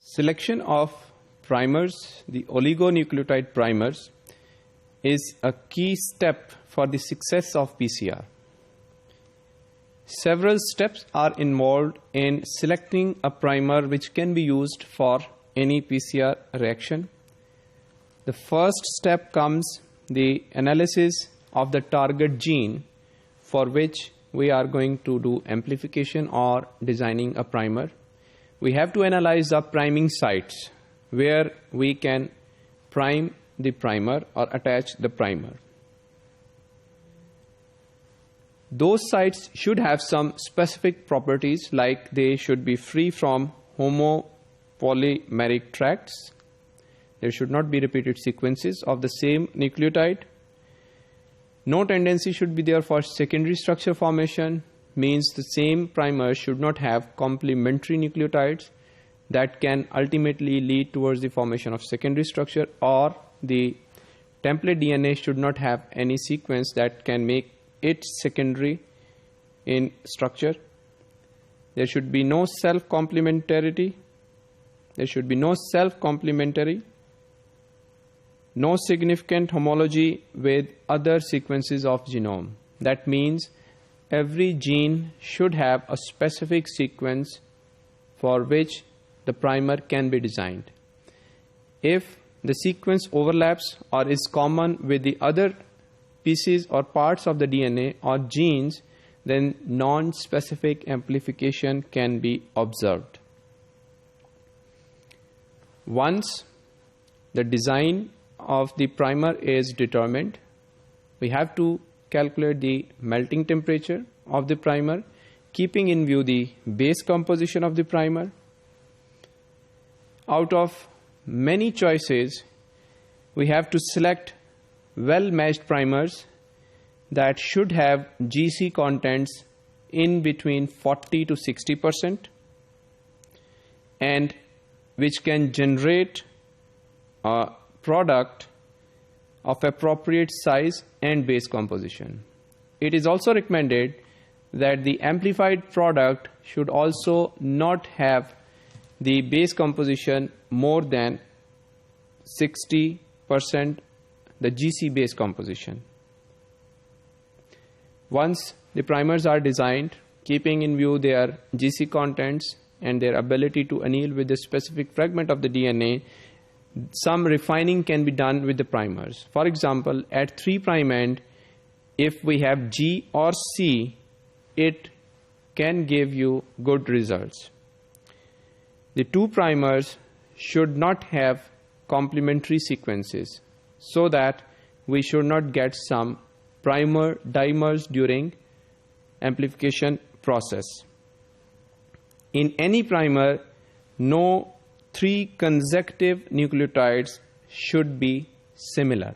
Selection of primers, the oligonucleotide primers, is a key step for the success of PCR. Several steps are involved in selecting a primer which can be used for any PCR reaction. The first step comes the analysis of the target gene for which we are going to do amplification or designing a primer. We have to analyze the priming sites where we can prime the primer or attach the primer. Those sites should have some specific properties, like they should be free from homopolymeric tracts. There should not be repeated sequences of the same nucleotide. No tendency should be there for secondary structure formation, means the same primer should not have complementary nucleotides that can ultimately lead towards the formation of secondary structure, or the template DNA should not have any sequence that can make it secondary in structure. There should be no self-complementarity. No significant homology with other sequences of genome. That means every gene should have a specific sequence for which the primer can be designed. If the sequence overlaps or is common with the other pieces or parts of the DNA or genes, then non-specific amplification can be observed. Once the design of the primer is determined, we have to calculate the melting temperature of the primer, keeping in view the base composition of the primer. Out of many choices, we have to select well-matched primers that should have GC contents in between 40 to 60% and which can generate a product of appropriate size and base composition. It is also recommended that the amplified product should also not have the base composition more than 60%, the GC base composition. Once the primers are designed, keeping in view their GC contents and their ability to anneal with a specific fragment of the DNA, some refining can be done with the primers. For example, at 3' end, if we have G or C, it can give you good results. The two primers should not have complementary sequences, so that we should not get some primer dimers during amplification process. In any primer, no 3 consecutive nucleotides should be similar.